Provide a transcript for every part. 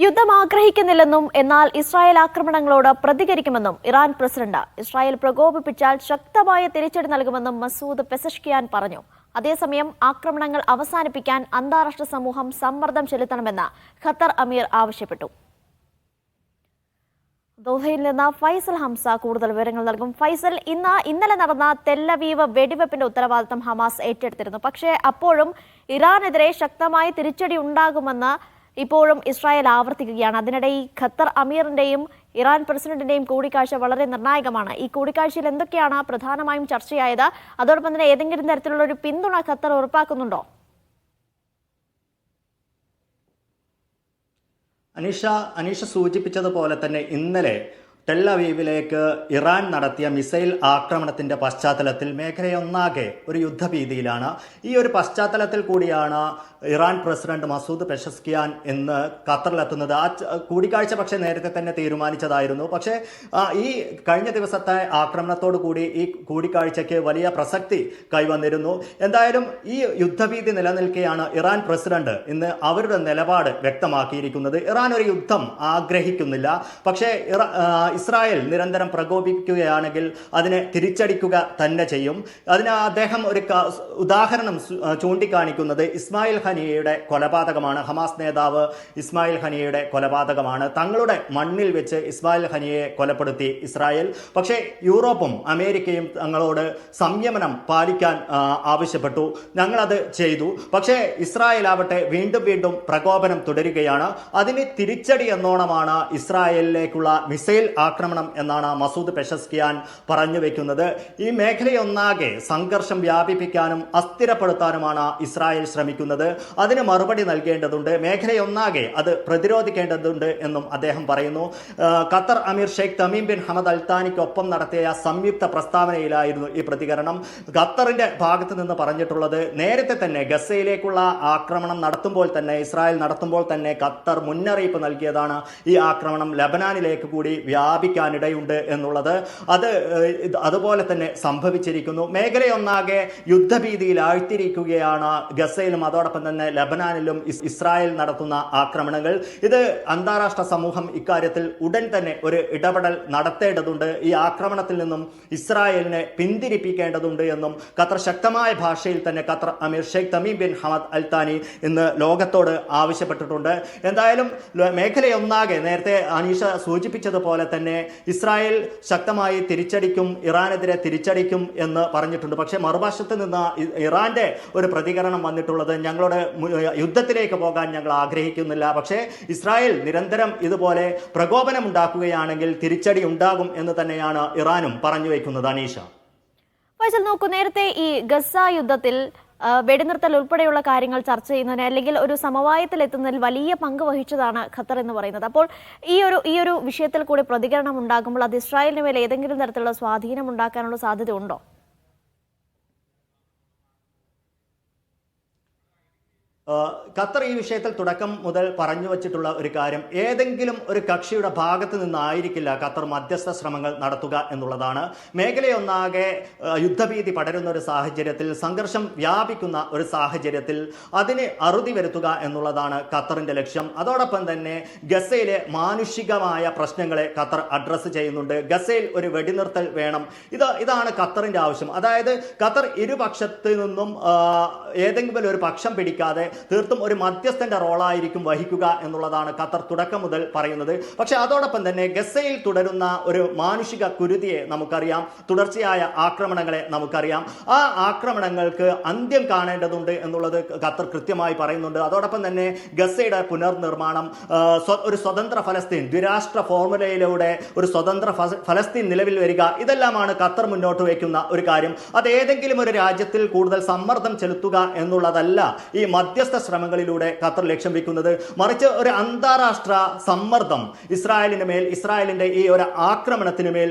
യുദ്ധം ആഗ്രഹിക്കുന്നില്ലെന്നും എന്നാൽ Israel ആക്രമണങ്ങളോട് പ്രതികരിക്കുമെന്നും Iran president. Israel പ്രകോപിപ്പിച്ചാൽ ശക്തമായ തിരിച്ചടി നൽകുമെന്നും മസൂദ് പെസഷ്കിയാൻ പറഞ്ഞു. അതേസമയം ആക്രമണങ്ങൾ അവസാനിപ്പിക്കാൻ അന്താരാഷ്ട്ര സമൂഹം സമ്മർദ്ദം ചെലുത്തണമെന്ന് ഖത്തർ അമീർ ആവശ്യപ്പെട്ടു. ദോഹയിൽ നിന്ന് ഫൈസൽ ഹംസ കൂടുതൽ വിവരങ്ങൾ നൽകും. ഫൈസൽ, ഇന്നലെ നടന്ന തെല്ലവീവ് വെടിവെപ്പിന്റെ ഉത്തരവാദിത്തം ഹമാസ് ഏറ്റെടുത്തിരുന്നു. പക്ഷേ അപ്പോഴും ഇറാനെതിരെ ശക്തമായ തിരിച്ചടി ഉണ്ടാകുമെന്ന് ഇപ്പോഴും ഇസ്രായേൽ ആവർത്തിക്കുകയാണ്. അതിനിടെ ഈ ഖത്തർ അമീറിന്റെയും ഇറാൻ പ്രസിഡന്റിന്റെയും കൂടിക്കാഴ്ച വളരെ നിർണായകമാണ്. ഈ കൂടിക്കാഴ്ചയിൽ എന്തൊക്കെയാണ് പ്രധാനമായും ചർച്ചയായത്? അതോടൊപ്പം തന്നെ ഏതെങ്കിലും തരത്തിലുള്ള ഒരു പിന്തുണ ഖത്തർ ഉറപ്പാക്കുന്നുണ്ടോ? അനീഷ സൂചിപ്പിച്ചതുപോലെ തന്നെ ഇന്നലെ ടെല്ലവീവിലേക്ക് ഇറാൻ നടത്തിയ മിസൈൽ ആക്രമണത്തിന്റെ പശ്ചാത്തലത്തിൽ മേഖലയൊന്നാകെ ഒരു യുദ്ധഭീതിയിലാണ്. ഈ ഒരു പശ്ചാത്തലത്തിൽ കൂടിയാണ് ഇറാൻ പ്രസിഡന്റ് മസൂദ് പെസഷ്കിയാൻ ഇന്ന് ഖത്തറിലെത്തുന്നത്. ആ കൂടിക്കാഴ്ച പക്ഷേ നേരത്തെ തന്നെ തീരുമാനിച്ചതായിരുന്നു. പക്ഷേ ഈ കഴിഞ്ഞ ദിവസത്തെ ആക്രമണത്തോടു കൂടി ഈ കൂടിക്കാഴ്ചയ്ക്ക് വലിയ പ്രസക്തി കൈവന്നിരുന്നു. എന്തായാലും ഈ യുദ്ധഭീതി നിലനിൽക്കെയാണ് ഇറാൻ പ്രസിഡന്റ് ഇന്ന് അവരുടെ നിലപാട് വ്യക്തമാക്കിയിരിക്കുന്നത്. ഇറാൻ ഒരു യുദ്ധം ആഗ്രഹിക്കുന്നില്ല, പക്ഷേ ഇസ്രായേൽ നിരന്തരം പ്രകോപിക്കുകയാണെങ്കിൽ അതിനെ തിരിച്ചടിക്കുക തന്നെ ചെയ്യും. അതിന് അദ്ദേഹം ഒരു ഉദാഹരണം ചൂണ്ടിക്കാണിക്കുന്നത് ഇസ്മായിൽ ഹനിയയുടെ കൊലപാതകമാണ്. ഹമാസ് നേതാവ് ഇസ്മായിൽ ഹനിയയുടെ കൊലപാതകമാണ്. തങ്ങളുടെ മണ്ണിൽ വെച്ച് ഇസ്മായിൽ ഹനിയയെ കൊലപ്പെടുത്തി ഇസ്രായേൽ. പക്ഷേ യൂറോപ്പും അമേരിക്കയും തങ്ങളോട് സംയമനം പാലിക്കാൻ ആവശ്യപ്പെട്ടു. ഞങ്ങളത് ചെയ്തു. പക്ഷേ ഇസ്രായേൽ ആവട്ടെ വീണ്ടും പ്രകോപനം തുടരുകയാണ്. അതിന് തിരിച്ചടി എന്നോണമാണ് ഇസ്രായേലിലേക്കുള്ള മിസൈൽ ആക്രമണം എന്നാണ് മസൂദ് പെസഷ്കിയാൻ പറഞ്ഞു വെക്കുന്നത്. ഈ മേഖലയൊന്നാകെ സംഘർഷം വ്യാപിപ്പിക്കാനും അസ്ഥിരപ്പെടുത്താനുമാണ് ഇസ്രായേൽ ശ്രമിക്കുന്നത്. അതിന് മറുപടി നൽകേണ്ടതുണ്ട്, മേഖലയൊന്നാകെ അത് പ്രതിരോധിക്കേണ്ടതുണ്ട് എന്നും അദ്ദേഹം പറയുന്നു. ഖത്തർ അമീർ ഷെയ്ഖ് തമീം ബിൻ ഹമദ് അൽത്താനിക്കൊപ്പം നടത്തിയ സംയുക്ത പ്രസ്താവനയിലായിരുന്നു ഈ പ്രതികരണം. ഖത്തറിന്റെ ഭാഗത്ത് നിന്ന് പറഞ്ഞിട്ടുള്ളത്, നേരത്തെ തന്നെ ഗസയിലേക്കുള്ള ആക്രമണം നടത്തുമ്പോൾ തന്നെ ഇസ്രായേൽ നടത്തുമ്പോൾ തന്നെ ഖത്തർ മുന്നറിയിപ്പ് നൽകിയതാണ് ഈ ആക്രമണം ലബനാനിലേക്ക് കൂടി വ്യാപിക്കാനിടയുണ്ട് എന്നുള്ളത്. അതുപോലെ തന്നെ സംഭവിച്ചിരിക്കുന്നു. മേഖലയൊന്നാകെ യുദ്ധഭീതിയിൽ ആഴ്ത്തിരിക്കുകയാണ് ഗസയിലും അതോടൊപ്പം തന്നെ ലബനാനിലും ഇസ്രായേൽ നടത്തുന്ന ആക്രമണങ്ങൾ. ഇത് അന്താരാഷ്ട്ര സമൂഹം ഇക്കാര്യത്തിൽ ഉടൻ തന്നെ ഒരു ഇടപെടൽ നടത്തേണ്ടതുണ്ട്. ഈ ആക്രമണത്തിൽ നിന്നും ഇസ്രായേലിനെ പിന്തിരിപ്പിക്കേണ്ടതുണ്ട് എന്നും ഖത്തർ ശക്തമായ ഭാഷയിൽ തന്നെ ഖത്തർ അമീർ Sheikh Tamim bin Hamad Al Thani ഇന്ന് ലോകത്തോട് ആവശ്യപ്പെട്ടിട്ടുണ്ട്. എന്തായാലും മേഖലയൊന്നാകെ നേരത്തെ അനീഷ സൂചിപ്പിച്ചതുപോലെ തന്നെ ഇസ്രായേൽ ശക്തമായി തിരിച്ചടിക്കും, ഇറാനെതിരെ തിരിച്ചടിക്കും എന്ന് പറഞ്ഞിട്ടുണ്ട്. പക്ഷേ മറുവശത്ത് നിന്ന് ഇറാന്റെ ഒരു പ്രതികരണം വന്നിട്ടുള്ളത്, ഞങ്ങളുടെ യുദ്ധത്തിലേക്ക് പോകാൻ ഞങ്ങൾ ആഗ്രഹിക്കുന്നില്ല, പക്ഷേ ഇസ്രായേൽ നിരന്തരം ഇതുപോലെ പ്രകോപനം ഉണ്ടാക്കുകയാണെങ്കിൽ തിരിച്ചടി ഉണ്ടാകും എന്ന് തന്നെയാണ് ഇറാനും പറഞ്ഞു വയ്ക്കുന്നത്. അനീഷ, ഫൈസൽ, നോക്കൂ, നേരത്തെ ഈ ഗസ യുദ്ധത്തിൽ വെടിനിർത്തൽ ഉൾപ്പെടെയുള്ള കാര്യങ്ങൾ ചർച്ച ചെയ്യുന്നതിന് അല്ലെങ്കിൽ ഒരു സമവായത്തിൽ എത്തുന്നതിൽ വലിയ പങ്ക് വഹിച്ചതാണ് ഖത്തർ എന്ന് പറയുന്നത്. അപ്പോൾ ഈ ഒരു വിഷയത്തിൽ കൂടി പ്രതികരണം ഉണ്ടാകുമ്പോൾ അത് ഇസ്രായേലിന് മേൽ ഏതെങ്കിലും തരത്തിലുള്ള സ്വാധീനം ഉണ്ടാക്കാനുള്ള സാധ്യത ഉണ്ടോ? ഖത്തർ ഈ വിഷയത്തിൽ തുടക്കം മുതൽ പറഞ്ഞു വച്ചിട്ടുള്ള ഒരു കാര്യം, ഏതെങ്കിലും ഒരു കക്ഷിയുടെ ഭാഗത്ത് നിന്നായിരിക്കില്ല ഖത്തർ മധ്യസ്ഥ ശ്രമങ്ങൾ നടത്തുക എന്നുള്ളതാണ്. മേഖലയൊന്നാകെ യുദ്ധഭീതി പടരുന്ന ഒരു സാഹചര്യത്തിൽ, സംഘർഷം വ്യാപിക്കുന്ന ഒരു സാഹചര്യത്തിൽ അതിന് അറുതി വരുത്തുക എന്നുള്ളതാണ് ഖത്തറിന്റെ ലക്ഷ്യം. അതോടൊപ്പം തന്നെ ഗസയിലെ മാനുഷികമായ പ്രശ്നങ്ങളെ ഖത്തർ അഡ്രസ്സ് ചെയ്യുന്നുണ്ട്. ഗസയിൽ ഒരു വെടിനിർത്തൽ വേണം. ഇതാണ് ഖത്തറിന്റെ ആവശ്യം. അതായത് ഖത്തർ ഇരുപക്ഷത്തു നിന്നും ഏതെങ്കിലും ഒരു പക്ഷം പിടിക്കാതെ തീർത്തും ഒരു മധ്യസ്ഥന്റെ റോളായിരിക്കും വഹിക്കുക എന്നുള്ളതാണ് ഖത്തർ തുടക്കം മുതൽ പറയുന്നത്. പക്ഷെ അതോടൊപ്പം തന്നെ ഗസയിൽ തുടരുന്ന ഒരു മാനുഷിക കുരുതിയെ നമുക്കറിയാം, തുടർച്ചയായ ആക്രമണങ്ങളെ നമുക്കറിയാം. ആ ആക്രമണങ്ങൾക്ക് അന്ത്യം കാണേണ്ടതുണ്ട് എന്നുള്ളത് ഖത്തർ കൃത്യമായി പറയുന്നുണ്ട്. അതോടൊപ്പം തന്നെ ഗസയുടെ പുനർനിർമ്മാണം, ഒരു സ്വതന്ത്ര ഫലസ്തീൻ, ദ്വിരാഷ്ട്ര ഫോർമുലയിലൂടെ ഒരു സ്വതന്ത്ര ഫലസ്തീൻ നിലവിൽ വരിക, ഇതെല്ലാമാണ് ഖത്തർ മുന്നോട്ട് വയ്ക്കുന്ന ഒരു കാര്യം. അത് ഏതെങ്കിലും ഒരു രാജ്യത്തിൽ കൂടുതൽ സമ്മർദ്ദം ചെലുത്തുക എന്നുള്ളതല്ല ഈ മധ്യസ്ഥ ശ്രമങ്ങളിലൂടെ ഖത്തർ ലക്ഷ്യം വെക്കുന്നത്. മറിച്ച് ഒരു അന്താരാഷ്ട്ര സമ്മർദ്ദം ഇസ്രായേലിന് മേൽ, ഇസ്രായേലിന്റെ ഈ ഒരു ആക്രമണത്തിന് മേൽ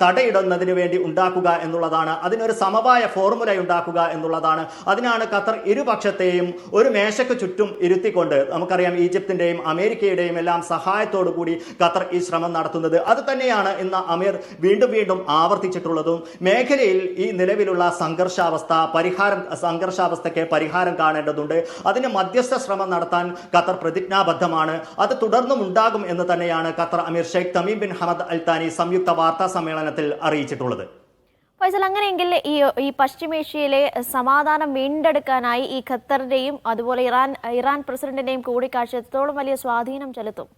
തടയിടുന്നതിന് വേണ്ടി ഉണ്ടാക്കുക എന്നുള്ളതാണ്. അതിനൊരു സമവായ ഫോർമുല ഉണ്ടാക്കുക എന്നുള്ളതാണ്. അതിനാണ് ഖത്തർ ഇരുപക്ഷത്തെയും ഒരു മേശയ്ക്ക് ചുറ്റും ഇരുത്തിക്കൊണ്ട്, നമുക്കറിയാം ഈജിപ്തിന്റെയും അമേരിക്കയുടെയും എല്ലാം സഹായത്തോടു കൂടി ഖത്തർ ഈ ശ്രമം നടത്തുന്നത്. അത് തന്നെയാണ് ഇന്ന് അമീർ വീണ്ടും ആവർത്തിച്ചിട്ടുള്ളതും. മേഖലയിൽ ഈ നിലവിലുള്ള സംഘർഷാവസ്ഥയ്ക്ക് പരിഹാരം കാണേണ്ടതുണ്ട്. അതിന് മധ്യസ്ഥ ശ്രമം നടത്താൻ ഖത്തർ പ്രതിജ്ഞാബദ്ധമാണ്. അത് തുടർന്നും ഉണ്ടാകും എന്ന് തന്നെയാണ് ഖത്തർ അമീർ Sheikh Tamim bin Hamad Al താനി സംയുക്ത വാർത്താ സമ്മേളനത്തിൽ അറിയിച്ചിട്ടുള്ളത്. ഫൈസൽ, അങ്ങനെയെങ്കിൽ ഈ പശ്ചിമേഷ്യയിലെ സമാധാനം വീണ്ടെടുക്കാനായി ഈ ഖത്തറിന്റെയും അതുപോലെ ഇറാൻ പ്രസിഡന്റിന്റെയും കൂടിക്കാഴ്ച എത്രത്തോളം വലിയ സ്വാധീനം ചെലുത്തും?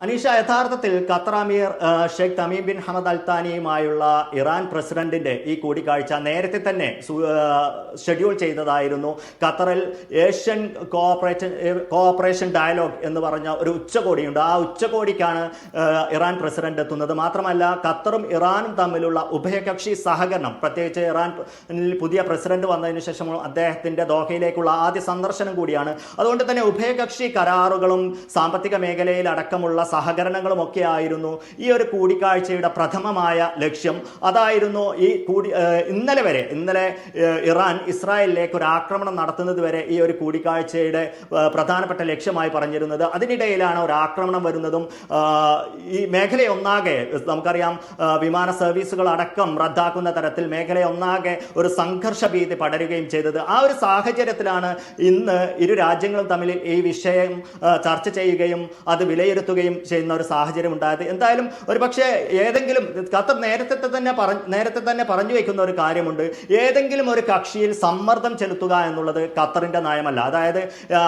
അനീഷ, യഥാർത്ഥത്തിൽ ഖത്തർ അമീർ Sheikh Tamim bin Hamad Al താനിയുമായുള്ള Iran പ്രസിഡന്റിന്റെ ഈ കൂടിക്കാഴ്ച നേരത്തെ തന്നെ ഷെഡ്യൂൾ ചെയ്തതായിരുന്നു. ഖത്തറിൽ ഏഷ്യൻ കോഓപ്പറേഷൻ ഡയലോഗ് എന്ന് പറഞ്ഞ ഒരു ഉച്ചകോടിയുണ്ട്. ആ ഉച്ചകോടിക്കാണ് ഇറാൻ പ്രസിഡന്റ് എത്തുന്നത്. മാത്രമല്ല, ഖത്തറും ഇറാനും തമ്മിലുള്ള ഉഭയകക്ഷി സഹകരണം, പ്രത്യേകിച്ച് ഇറാനിൽ പുതിയ പ്രസിഡന്റ് വന്നതിന് ശേഷം അദ്ദേഹത്തിന്റെ ദോഹയിലേക്കുള്ള ആദ്യ സന്ദർശനം കൂടിയാണ്. അതുകൊണ്ട് തന്നെ ഉഭയകക്ഷി കരാറുകളും സാമ്പത്തിക മേഖലയിൽ അടക്കമുള്ള സഹകരണങ്ങളും ഒക്കെ ആയിരുന്നു ഈ ഒരു കൂടിക്കാഴ്ചയുടെ പ്രഥമമായ ലക്ഷ്യം. അതായിരുന്നു ഇന്നലെ ഇറാൻ ഇസ്രായേലിലേക്ക് ഒരു ആക്രമണം നടത്തുന്നത് വരെ ഈ ഒരു കൂടിക്കാഴ്ചയുടെ പ്രധാനപ്പെട്ട ലക്ഷ്യമായി പറഞ്ഞിരുന്നത്. അതിനിടയിലാണ് ഒരു ആക്രമണം വരുന്നതും ഈ മേഖലയൊന്നാകെ, നമുക്കറിയാം, വിമാന സർവീസുകൾ അടക്കം റദ്ദാക്കുന്ന തരത്തിൽ മേഖലയൊന്നാകെ ഒരു സംഘർഷ ഭീതി പടരുകയും ചെയ്തത്. ആ ഒരു സാഹചര്യത്തിലാണ് ഇന്ന് ഇരു രാജ്യങ്ങളും തമ്മിൽ ഈ വിഷയം ചർച്ച ചെയ്യുകയും അത് വിലയിരുത്തുകയും ചെയ്യുന്ന ഒരു സാഹചര്യം ഉണ്ടായത്. എന്തായാലും ഒരുപക്ഷെ ഖത്തർ നേരത്തെ തന്നെ പറഞ്ഞു വെക്കുന്ന ഒരു കാര്യമുണ്ട്. ഏതെങ്കിലും ഒരു കക്ഷിയിൽ സമ്മർദ്ദം ചെലുത്തുക എന്നുള്ളത് ഖത്തറിന്റെ നയമല്ല. അതായത്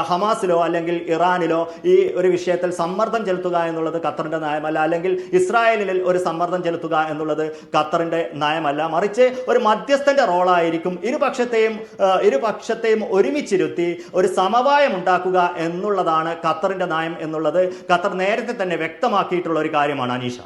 ഹമാസിലോ അല്ലെങ്കിൽ ഇറാനിലോ ഈ ഒരു വിഷയത്തിൽ സമ്മർദ്ദം ചെലുത്തുക എന്നുള്ളത് ഖത്തറിന്റെ നയമല്ല, അല്ലെങ്കിൽ ഇസ്രായേലിൽ ഒരു സമ്മർദ്ദം ചെലുത്തുക എന്നുള്ളത് ഖത്തറിന്റെ നയമല്ല. മറിച്ച് ഒരു മധ്യസ്ഥന്റെ റോളായിരിക്കും ഇരുപക്ഷത്തെയും ഒരുമിച്ചിരുത്തി ഒരു സമവായം ഉണ്ടാക്കുക എന്നുള്ളതാണ് ഖത്തറിന്റെ നയം എന്നുള്ളത് ഖത്തർ നേരത്തെ തന്നെ വ്യക്തമാക്കിയിട്ടുള്ള ഒരു കാര്യമാണ് അനീഷ.